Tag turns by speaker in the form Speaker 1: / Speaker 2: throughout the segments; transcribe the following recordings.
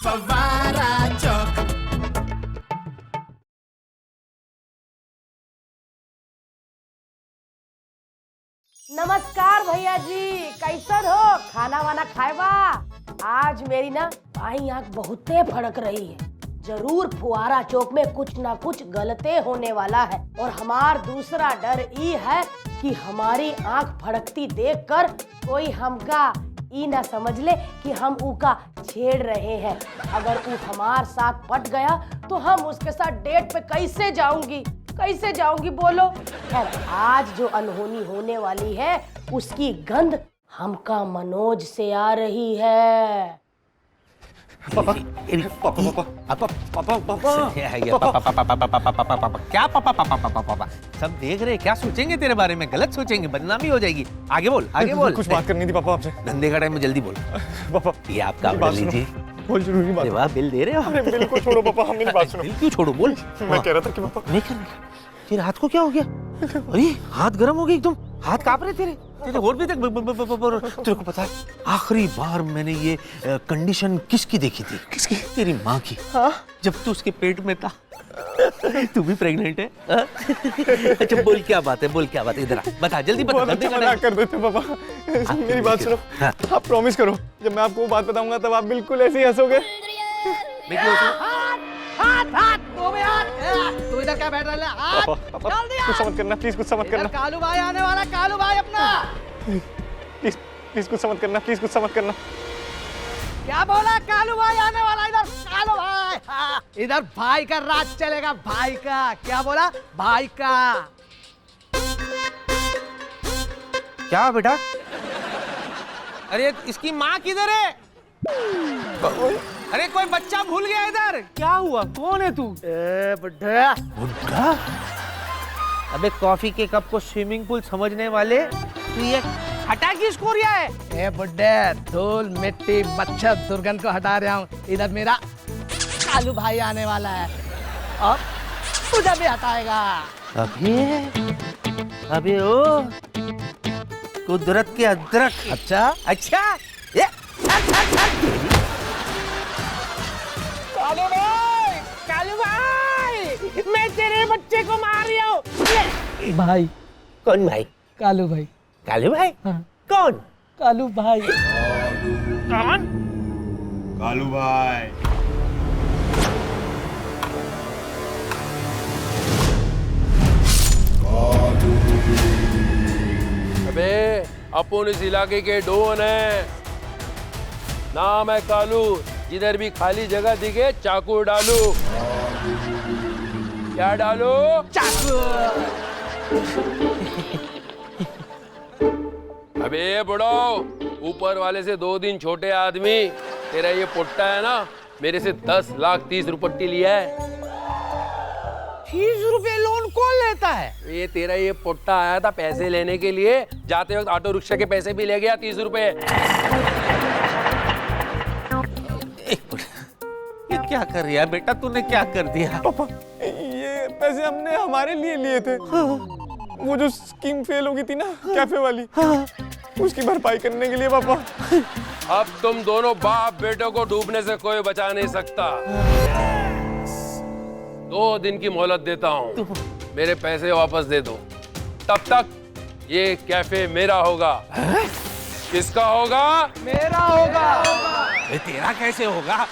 Speaker 1: फव्वारा चौक।
Speaker 2: नमस्कार भैया जी, कैसन हो? खाना वाना खाए बा? आज मेरी ना बाई आँख बहुते फड़क रही है। जरूर फुआरा चौक में कुछ ना कुछ गलते होने वाला है। और हमार दूसरा डर ये है कि हमारी आँख फड़कती देखकर कोई हमका ई ना समझ ले कि हम उका छेड़ रहे हैं। अगर वो हमार साथ पट गया तो हम उसके साथ डेट पे कैसे जाऊंगी बोलो। खैर, आज जो अनहोनी होने वाली है उसकी गंध हमका मनोज से आ रही है।
Speaker 3: पापा क्या पापा सब देख रहे, क्या सोचेंगे तेरे बारे में? गलत सोचेंगे, बदनामी हो जाएगी। आगे बोल।
Speaker 4: कुछ बात करनी थी पापा आपसे।
Speaker 3: धंधे का टाइम में जल्दी बोल।
Speaker 4: पापा
Speaker 3: ये आपका ऑर्डर लीजिए।
Speaker 4: बहुत जरूरी बात।
Speaker 3: वाह, बिल दे रहे हो?
Speaker 4: अरे बिल को छोड़ो पापा, हम मेरी बात सुनो।
Speaker 3: बिल क्यों छोड़ो, बोल।
Speaker 4: मैं कह रहा था कि पापा
Speaker 3: नहीं कर। तेरे हाथ को क्या हो गया? अरे हाथ गर्म हो गए एकदम, हाथ कांप रहे तेरे और भी तक। तेरे को पता है आखिरी बार मैंने ये कंडीशन किसकी देखी थी?
Speaker 4: किसकी?
Speaker 3: तेरी माँ की।
Speaker 4: हाँ?
Speaker 3: जब तू उसके पेट में था। तू भी प्रेग्नेंट है? अच्छा बोल, क्या बात है? इधर आ, बता जल्दी बता।
Speaker 4: बहुत अच्छा मजाक कर देते पापा। मेरी बात सुनो। आप प्रॉमिस करो, जब मैं आपको वो बात बताऊंगा तब आप बिल्कुल ऐसे ही हंसोगे।
Speaker 5: तू इधर क्या बैठ रहा है?
Speaker 4: पापा कुछ समझ करना प्लीज, कुछ समझ करना।
Speaker 5: कालू भाई आने वाला, कालू भाई अपना।
Speaker 4: प्लीज कुछ समझ करना, प्लीज कुछ समझ करना।
Speaker 5: क्या बोला? कालू भाई आने वाला। इधर कालू भाई। हाँ। इधर भाई का राज चलेगा, भाई का। क्या बोला? भाई का।
Speaker 3: क्या बेटा? अरे इसकी माँ किधर है? अरे कोई बच्चा भूल गया इधर। क्या हुआ? कौन है तू?
Speaker 5: बुड्ढा।
Speaker 3: बुड्ढा? अबे कॉफी के कप को स्विमिंग पूल समझने वाले, तू ये हटा किसको रिया है?
Speaker 5: ए बुड्ढे, धूल मिट्टी मच्छर दुर्गंध को हटा रहा हूँ। इधर मेरा कालू भाई आने वाला है और तुझे भी हटाएगा।
Speaker 3: अबे ओ कुदरत के अदरक।
Speaker 5: अच्छा
Speaker 3: ये
Speaker 2: कालू भाई, मैं तेरे बच्चे को मार रही हूँ।
Speaker 5: भाई।
Speaker 3: कौन भाई?
Speaker 5: कालू भाई।
Speaker 3: कालू भाई?
Speaker 5: हाँ।
Speaker 3: कौन?
Speaker 5: कालू भाई।
Speaker 3: कौन?
Speaker 4: कालू भाई।
Speaker 6: अबे अपन इस इलाके के डोन है। नाम है कालू। जिधर भी खाली जगह दिखे चाकू डालू। क्या डालू?
Speaker 5: चाकू।
Speaker 6: अबे बुढ़ो, ऊपर वाले से 2 दिन छोटे आदमी, तेरा ये पुट्टा है ना, मेरे से 10 लाख 30 रुपट्टी लिया है।
Speaker 5: 30 रुपए लोन कौन लेता है?
Speaker 6: ये तेरा ये पुट्टा आया था पैसे लेने के लिए, जाते वक्त ऑटो रिक्शा के पैसे भी ले गया 30 रुपए।
Speaker 3: ये क्या कर रहा है बेटा? तूने क्या कर दिया?
Speaker 4: पापा ये पैसे हमने हमारे लिए थे। वो जो स्कीम फेल हो गई थी ना, कैफे वाली, उसकी भरपाई करने के लिए पापा।
Speaker 6: अब तुम दोनों बाप बेटों को डूबने से कोई बचा नहीं सकता। 2 दिन की मोहलत देता हूँ, मेरे पैसे वापस दे दो। तब तक ये कैफे मेरा होगा। किसका होगा?
Speaker 5: मेरा होगा।
Speaker 3: ये तेरा कैसे होगा?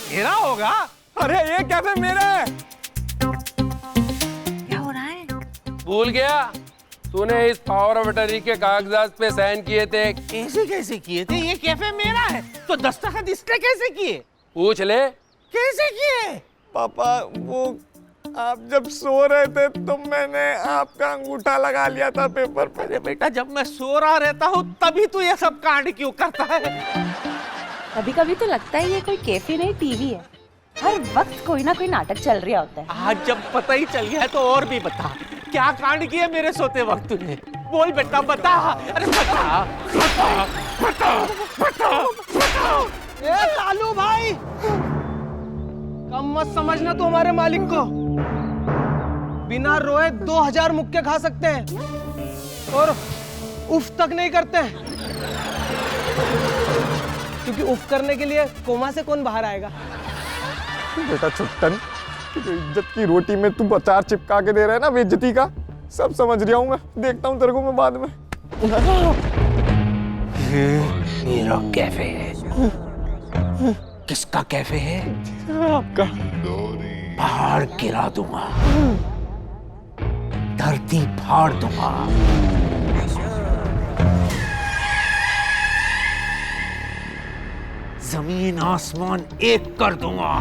Speaker 3: मेरा होगा?
Speaker 4: अरे ये कैफे मेरा है।
Speaker 7: क्या हो रहा है?
Speaker 6: भूल गया? तूने इस पावर ऑफ अटर्नी के कागजात पे साइन किए थे।
Speaker 3: कैसे किए थे? ये कैफे मेरा है तो दस्तखत इसने कैसे किए?
Speaker 6: पूछ ले।
Speaker 3: कैसे किए?
Speaker 4: पापा वो आप जब सो रहे थे तो मैंने आपका अंगूठा लगा लिया था पेपर पे।
Speaker 3: अरे बेटा, जब मैं सो रहा रहता हूँ तभी तू ये सब कांड क्यों करता है?
Speaker 7: कभी कभी तो लगता है ये कोई कैफे नहीं टीवी है। हर वक्त कोई ना कोई नाटक चल रहा होता है।
Speaker 3: आज जब पता ही चल गया है तो और भी बता, क्या कांड किया मेरे सोते वक्त तूने? बोल बेटा, बता। अरे बता।
Speaker 5: ए कालू भाई, कम मत समझना तू हमारे मालिक को। बिना रोए 2000 मुक्के खा सकते हैं और उफ तक नहीं करते हैं। क्योंकि उफ करने के लिए कोमा से कौन बाहर आएगा।
Speaker 4: बेटा छुट्टन, जो इज्जत की रोटी में तू अचार चिपका के दे रहा है ना बेइज्जती का, सब समझ रहा हूँ मैं। देखता हूँ तेरे को मैं बाद में।
Speaker 3: ये मेरा कैफे है। किसका कैफे है?
Speaker 4: आपका।
Speaker 3: पहाड़ गिरा दूंगा, धरती फाड़ दूंगा, जमीन आसमान एक कर दूंगा।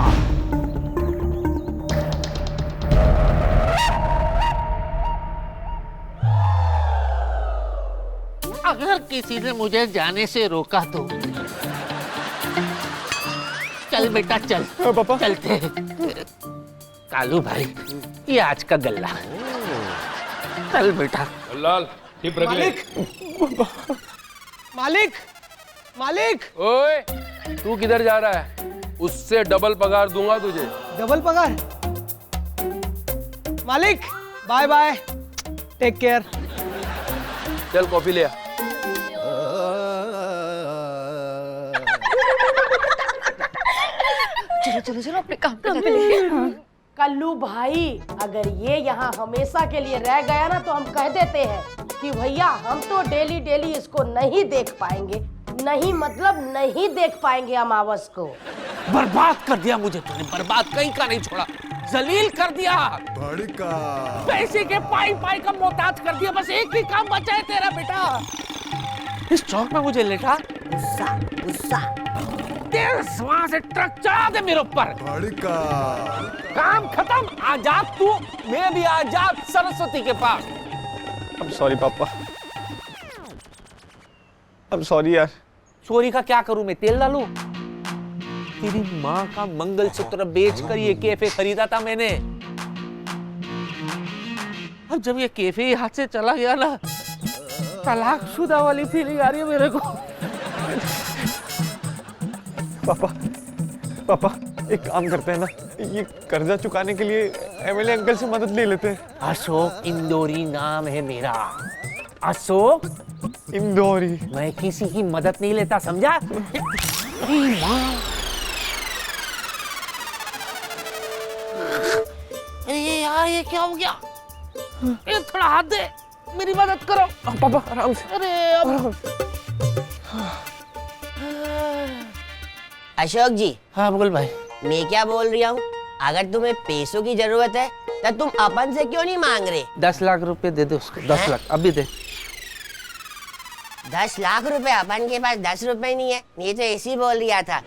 Speaker 3: अगर किसी ने मुझे जाने से रोका तो चल बेटा चल।
Speaker 4: पापा
Speaker 3: चलते। कालू भाई, ये आज का गल्ला। चल बेटा।
Speaker 6: लाल टिप रख ले।
Speaker 5: मालिक, मालिक।
Speaker 6: ओए, तू किधर जा रहा है? उससे डबल पगार दूंगा तुझे।
Speaker 5: डबल पगार? मालिक, बाय बाय, टेक केयर।
Speaker 6: चल कॉफी ले आ।
Speaker 7: चलो चलो चलो अपने काम पे लगते हैं।
Speaker 2: कल्लू भाई, अगर ये यहाँ हमेशा के लिए रह गया ना तो हम कह देते हैं कि भैया हम तो डेली डेली इसको नहीं देख पाएंगे। नहीं मतलब नहीं देख पाएंगे अमावस को।
Speaker 3: बर्बाद कर दिया मुझे तूने, बर्बाद कहीं का नहीं छोड़ा, जलील कर दिया। पैसे के पाई पाई का मोहताज कर दिया। बस एक ही काम बचा है तेरा बेटा, इस चौक में मुझे लेटा। गुस्सा गुस्सा तेरे वहां से ट्रक चढ़ा दे मेरे ऊपर। काम खत्म। आजाद तू, मैं भी आजाद सरस्वती के पास।
Speaker 4: अब सॉरी पापा, अब सॉरी यार।
Speaker 3: चोरी का क्या करूं मैं, तेल डालूं? तेरी माँ का मंगलसूत्र बेचकर ये कैफे खरीदा था मैंने। अब जब ये कैफे हाथ से चला गया ना, तलाकशुदा वाली फीलिंग आ रही है मेरे को।
Speaker 4: पापा, पापा एक काम करते हैं ना, ये कर्जा चुकाने के लिए एमएलए अंकल से मदद ले लेते हैं।
Speaker 3: अशोक इंदौरी नाम है मेरा, अशोक
Speaker 4: इंदौरी।
Speaker 3: मैं किसी की मदद नहीं लेता, समझा? अरे यार ये क्या हो गया? ये थोड़ा हाथ दे, मेरी मदद करो।
Speaker 4: पापा आराम से।
Speaker 3: अरे अब
Speaker 8: अशोक जी,
Speaker 3: हाँ बोल भाई।
Speaker 8: मैं क्या बोल रही हूँ, अगर तुम्हें पैसों की जरूरत है तो तुम अपन से क्यों नहीं मांग रहे?
Speaker 3: 10 लाख रुपए दे दे उसको। 10 लाख अभी दे।
Speaker 8: 10 लाख रुपए? अपन के पास 10 रुपए नहीं है, ये तो ऐसे ही बोल रहा था।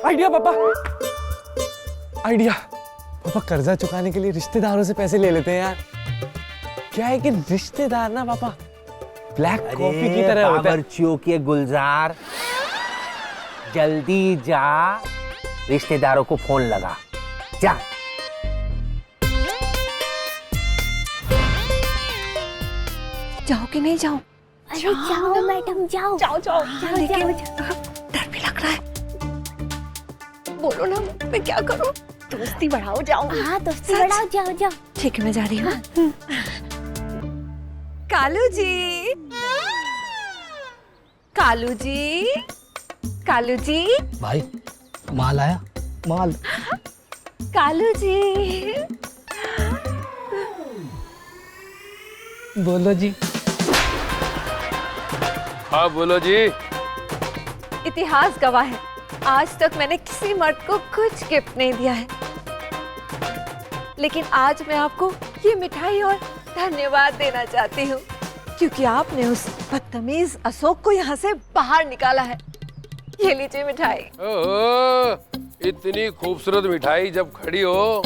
Speaker 4: आइडिया पापा, आइडिया। पापा कर्जा चुकाने के लिए रिश्तेदारों से पैसे ले लेते हैं यार। क्या है कि रिश्तेदार ना पापा ब्लैक कॉफी की तरह होता है।
Speaker 3: बावर्चियों के गुलजार, जल्दी जा, रिश्तेदारों को फोन लगा, जा।
Speaker 7: जाओ कि नहीं जाओ?
Speaker 9: अरे जाओ मैडम जाओ
Speaker 7: जाओ जाओ। लेकिन
Speaker 9: जाओ।
Speaker 7: डर भी लग रहा है। बोलो ना, मैं क्या करूं? दोस्ती बढ़ाओ, जाओ।
Speaker 9: हाँ दोस्ती
Speaker 7: सच?
Speaker 9: बढ़ाओ, जाओ जाओ।
Speaker 7: ठीक है मैं जा रही हूँ। कालू जी, कालू जी, कालू जी,
Speaker 5: भाई माल आया, माल।
Speaker 7: कालू जी।
Speaker 5: बोलो जी।
Speaker 6: हाँ बोलो जी।
Speaker 7: इतिहास गवाह है, आज तक मैंने किसी मर्द को कुछ गिफ्ट नहीं दिया है, लेकिन आज मैं आपको ये मिठाई और धन्यवाद देना चाहती हूँ, क्योंकि आपने उस बदतमीज अशोक को यहाँ से बाहर निकाला है। ये लीजिए मिठाई।
Speaker 6: ओह, इतनी खूबसूरत मिठाई जब खड़ी हो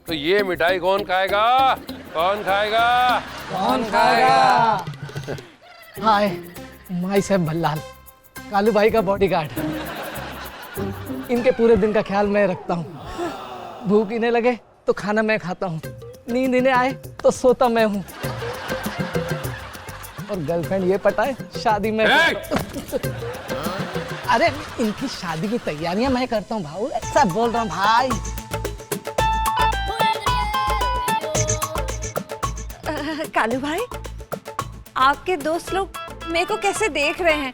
Speaker 6: तो ये मिठाई कौन खाएगा? कौन खाएगा?
Speaker 5: कौन खाएगा? हाय, माई साहब भल्लाल, कालू भाई का बॉडीगार्ड। इनके पूरे दिन का ख्याल मैं रखता हूँ। भूख इन्हें लगे तो खाना मैं खाता हूँ, नींद इन्हें आए तो सोता मैं हूँ, और गर्लफ्रेंड ये पटाए शादी में। अरे इनकी शादी की तैयारियां मैं करता हूँ भाऊ, ऐसा बोल रहा हूँ भाई।
Speaker 7: कालू भाई, आपके दोस्त लोग मेरे को कैसे देख रहे हैं।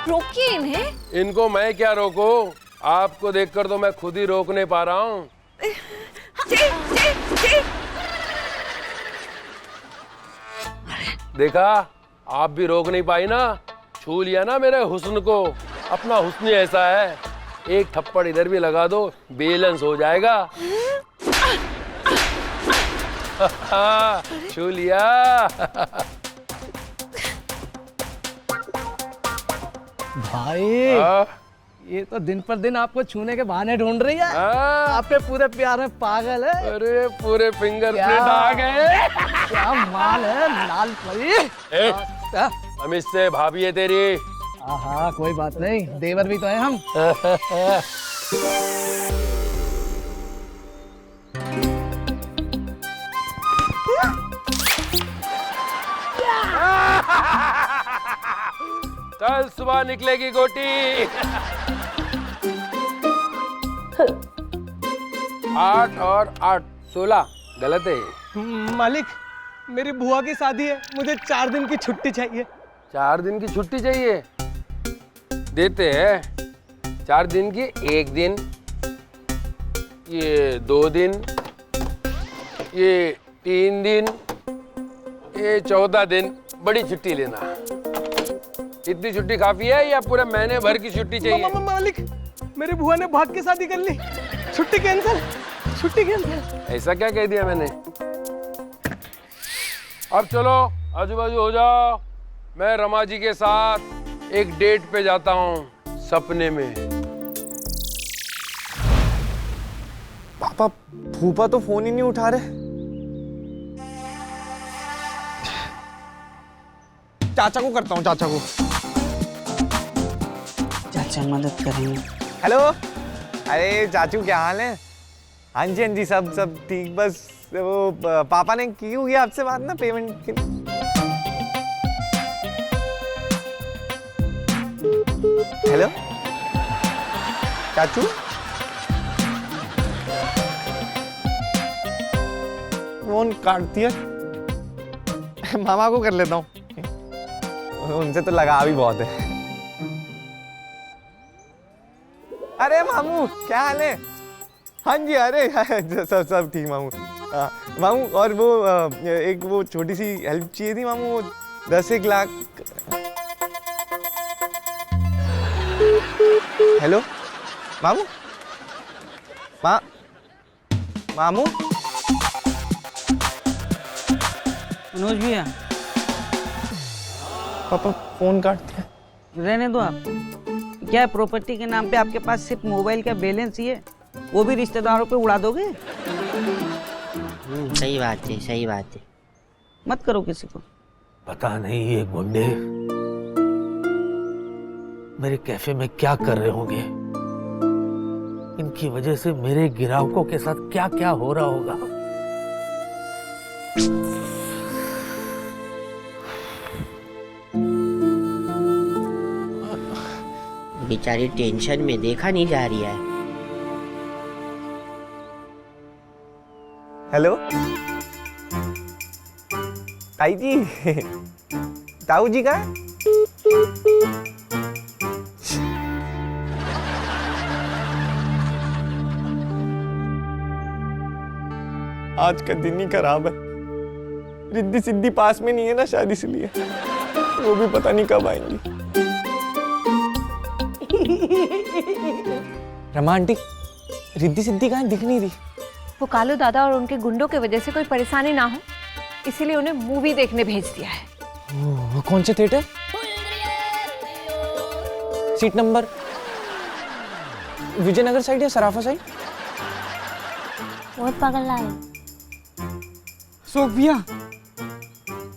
Speaker 7: रोकिए इन्हें।
Speaker 6: इनको मैं क्या रोको, आपको देखकर तो मैं खुद ही रोक नहीं पा रहा हूँ। देखा, आप भी रोक नहीं पाई ना, छू लिया ना मेरे हुस्न को। अपना हुस्न ही ऐसा है, एक थप्पड़ इधर भी लगा दो, बैलेंस हो जाएगा। छू लिया।
Speaker 5: भाई ये तो दिन पर दिन आपको छूने के बहाने ढूंढ रही है। आपके पूरे प्यार में पागल है।
Speaker 6: अरे पूरे फिंगरप्रिंट आ गए।
Speaker 5: क्या माल है लाल परी।
Speaker 6: हम इससे भाभी है तेरी।
Speaker 5: हाँ कोई बात नहीं, देवर भी तो है हम।
Speaker 6: कल सुबह निकलेगी गोटी। 8 और 8 16 गलत है।
Speaker 4: मालिक, मेरी बुआ की शादी है, मुझे 4 दिन की छुट्टी चाहिए।
Speaker 6: 4 दिन की छुट्टी चाहिए, देते हैं। 4 दिन की 1 दिन, ये 2 दिन, ये 3 दिन, ये 14 दिन। बड़ी छुट्टी लेना। इतनी छुट्टी काफी है या पूरे महीने भर की छुट्टी चाहिए?
Speaker 4: मालिक, मेरी बुआ ने भाग के शादी कर ली, छुट्टी कैंसिल, छुट्टी कैंसिल।
Speaker 6: ऐसा क्या कह दिया मैंने? अब चलो आजू बाजू हो जाओ, मैं रमा जी के साथ एक डेट पे जाता हूँ सपने में।
Speaker 4: पापा, फूफा तो फोन ही नहीं उठा रहे। चाचा को करता हूँ, चाचा को।
Speaker 10: चाचा मदद करेंगे।
Speaker 4: हेलो, अरे चाचू क्या हाल है? हाँ जी हाँ जी, सब ठीक। बस वो पापा ने की होगी आपसे बात ना पेमेंट की। हेलो चाचू, फोन काट दिया। मामा को कर लेता हूँ, उनसे तो लगाव भी बहुत है। अरे मामू क्या हाल है? हाँ जी, अरे सब ठीक मामू। मामू, और वो एक वो छोटी सी हेल्प चाहिए थी मामू, वो 10-1 लाख। हेलो मामू, मामू।
Speaker 10: मनोज भैया,
Speaker 4: पापा फोन काट दिया।
Speaker 10: रहने दो आप। क्या है, प्रॉपर्टी के नाम पे आपके पास सिर्फ मोबाइल का बैलेंस ही है, वो भी रिश्तेदारों पे उड़ा दोगे?
Speaker 8: सही बात है, सही बात है।
Speaker 10: मत करो किसी को।
Speaker 3: पता नहीं ये गुंडे मेरे कैफे में क्या कर रहे होंगे। इनकी वजह से मेरे ग्राहकों के साथ क्या क्या हो रहा होगा।
Speaker 8: बेचारी टेंशन में, देखा नहीं जा रही है।
Speaker 4: हेलो ताई जी, ताऊ जी का आज का दिन ही खराब है। रिद्धि सिद्धि पास में नहीं है ना शादी, इसलिए वो भी पता नहीं कब आएंगी। रमा आंटी, रिद्धि सिद्धि कहाँ दिख नहीं रही?
Speaker 7: वो कालू दादा और उनके गुंडों की वजह से कोई परेशानी ना हो, इसीलिए उन्हें मूवी देखने भेज दिया है।
Speaker 4: कौन से theatre? Seat number Vijaynagar side या सराफा साइड?
Speaker 9: बहुत पगला है।
Speaker 10: अशोक भैया,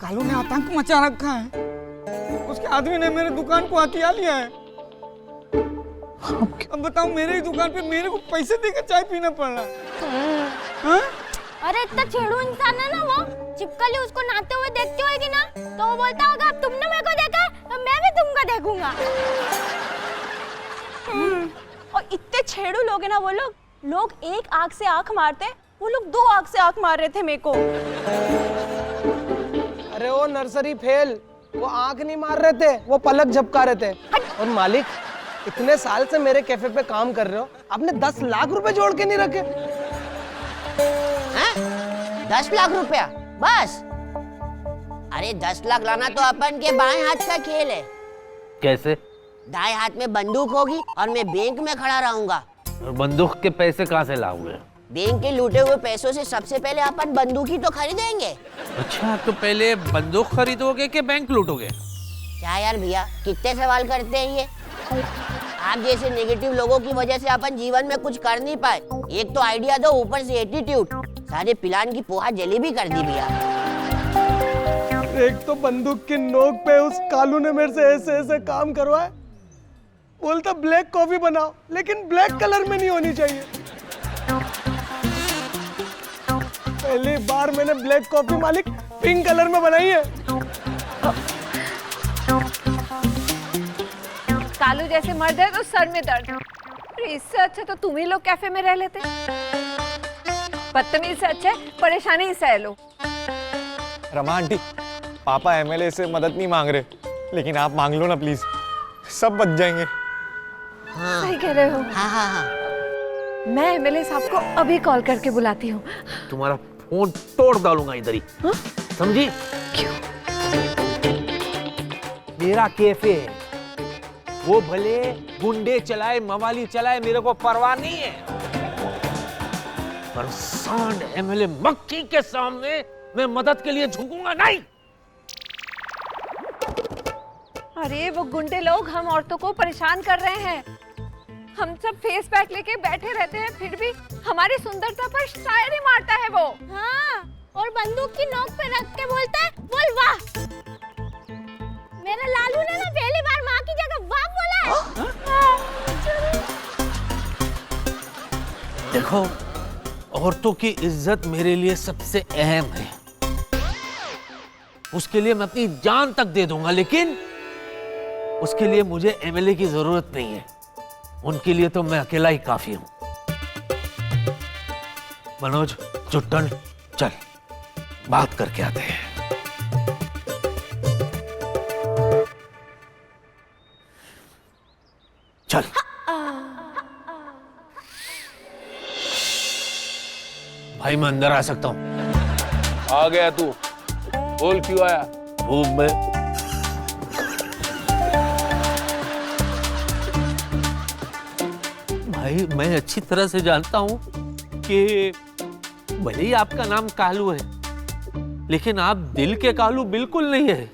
Speaker 10: कालू ने आतंक मचा रखा है। उसके आदमी ने मेरे दुकान को हथिया लिया है। अब बताओ, मेरे ही दुकान पे मेरे को पैसे देकर चाय पीना पड़ रहा है।
Speaker 9: अरे इतना छेड़ू इंसान है ना वो, चिपकली उसको नहाते हुए देखती होगी ना, तो वो बोलता होगा अब तुमने मेरे को देखा तो मैं भी तुमको देखूंगा।
Speaker 11: और इतने छेड़ू लोग हैं ना वो लोग एक आंख से आंख मारते, वो लोग 2 आंख से आंख मार रहे थे मेरे को।
Speaker 5: अरे वो नर्सरी फेल, वो आंख नहीं मार रहे थे, वो पलक झपका रहे थे। और मालिक, इतने साल से मेरे कैफे पे काम कर रहे हो, आपने 10 लाख रुपए जोड़ के नहीं रखे?
Speaker 8: 10 लाख रुपया बस? अरे 10 लाख लाना तो अपन के बाएं हाथ का खेल है।
Speaker 3: कैसे?
Speaker 8: दाएं हाथ में बंदूक होगी और मैं बैंक में खड़ा रहूंगा।
Speaker 3: और बंदूक के पैसे कहाँ से लाओगे?
Speaker 8: बैंक के लूटे हुए पैसों से सबसे पहले अपन बंदूक ही तो खरीदेंगे।
Speaker 3: अच्छा, तो पहले बंदूक खरीदोगे कि बैंक लूटोगे?
Speaker 8: क्या यार भैया, कितने सवाल करते हैं ये? आप जैसे नेगेटिव लोगों की वजह से अपन जीवन में कुछ कर नहीं पाए। एक तो आइडिया दो, ऊपर से एटीट्यूड। सारे प्लान की पोहा जलेबी कर दी भैया।
Speaker 5: एक तो बंदूक की नोक पे उस कालू ने मेरे से ऐसे ऐसे काम करवाए, बोलता ब्लैक कॉफी बनाओ, लेकिन ब्लैक कलर में नहीं होनी चाहिए। पहली बार मैंने ब्लैक कॉफी मालिक पिंक कलर में बनाई है।
Speaker 7: कालू जैसे मर्द है तो सर में दर्द, अरे इससे अच्छा तो तुम ही लोग कैफे में रह लेते। बदतमीज से अच्छा है परेशानी ही सह लो।
Speaker 4: रमा आंटी, पापा एमएलए से मदद नहीं मांग रहे, लेकिन आप मांग लो ना प्लीज, सब बच जाएंगे।
Speaker 8: हाँ।
Speaker 7: सही कह रहे हो।
Speaker 8: हाँ हाँ हाँ।
Speaker 7: मैं एमएलए साहब को अभी कॉल करके बुलाती हूँ।
Speaker 3: तुम्हारा फोन तोड़ डालूंगा इधर ही, समझी?
Speaker 7: क्यों?
Speaker 3: मेरा कैफे है, वो भले गुंडे चलाए मवाली चलाए, मेरे को परवाह नहीं है, पर सांड एमएलए मक्खी के सामने मैं मदद के लिए झुकूंगा नहीं।
Speaker 7: अरे वो गुंडे लोग हम औरतों को परेशान कर रहे हैं। हम सब फेस पैक लेके बैठे रहते हैं, फिर भी हमारी सुंदरता पर शायरी मारता है वो।
Speaker 9: हाँ, और बंदूक की नोक पे रख के बोलता है बोल वाह। मेरा लालू ने ना पहली बार माँ की जगह वाह बोला है।
Speaker 3: देखो, औरतों की इज्जत मेरे लिए सबसे अहम है, उसके लिए मैं अपनी जान तक दे दूंगा, लेकिन उसके लिए मुझे एमएलए की जरूरत नहीं है। उनके लिए तो मैं अकेला ही काफी हूं। मनोज, चुट्टन, चल बात करके आते हैं। चल। भाई मैं अंदर आ सकता हूं?
Speaker 6: आ गया तू, बोल क्यों आया?
Speaker 3: वो मैं भाई, मैं अच्छी तरह से जानता हूं कि भले ही आपका नाम कालू है, लेकिन आप दिल के कालू बिल्कुल नहीं है।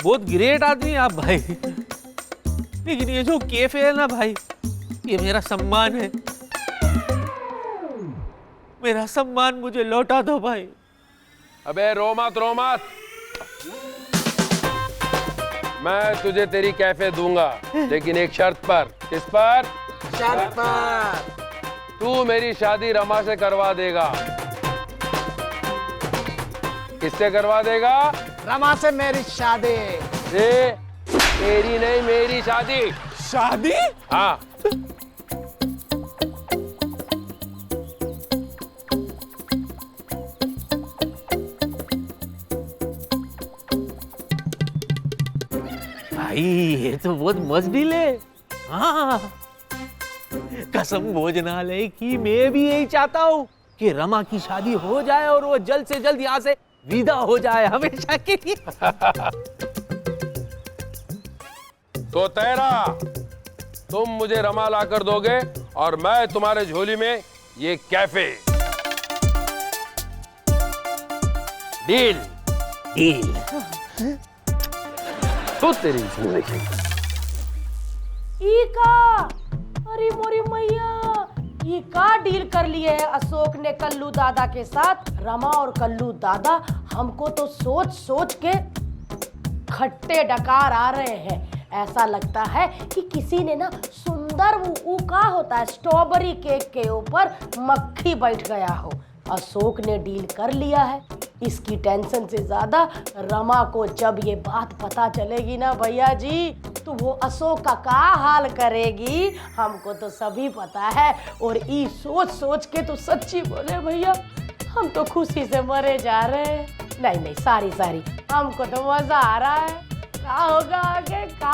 Speaker 3: बहुत ग्रेट आदमी आप भाई, लेकिन ये जो कैफे है ना भाई, ये मेरा सम्मान है। मेरा सम्मान मुझे लौटा दो भाई।
Speaker 6: अबे रो मत, रो मत। मैं तुझे तेरी कैफे दूंगा, लेकिन एक शर्त पर। किस पर?
Speaker 5: शर्त पर।
Speaker 6: तू मेरी शादी रमा से करवा देगा। किससे करवा देगा?
Speaker 5: रमा से मेरी शादी।
Speaker 6: तेरी नहीं, मेरी शादी।
Speaker 4: शादी?
Speaker 6: हाँ।
Speaker 3: भाई ये तो बहुत मस्त डील है। हाँ, कसम भोजनालय की मैं भी यही चाहता हूँ कि रमा की शादी हो जाए और वो जल्द से जल्द यहाँ से विदा हो जाए हमेशा के लिए।
Speaker 6: तो तेरा, तुम मुझे रमा ला कर दोगे और मैं तुम्हारे झोली में ये कैफे। डील?
Speaker 3: डील।
Speaker 6: तो तेरी जिंदगी।
Speaker 2: इका, अरे मोरी मैया, ये का डील कर लिए है अशोक ने कल्लू दादा के साथ। रमा और कल्लू दादा हमको तो सोच सोच के खट्टे डकार आ रहे हैं। ऐसा लगता है कि किसी ने ना सुंदर वो का होता है स्ट्रॉबेरी केक के ऊपर मक्खी बैठ गया हो। अशोक ने डील कर लिया है। इसकी टेंशन से ज्यादा रमा को जब ये बात पता चलेगी ना भैया जी, तो वो अशोक का हाल करेगी हमको तो सभी पता है। और ई सोच सोच के तो सच्ची बोले भैया हम तो खुशी से मरे जा रहे हैं। नहीं नहीं, सारी सारी, हमको तो मजा आ रहा है। क्या होगा आगे, क्या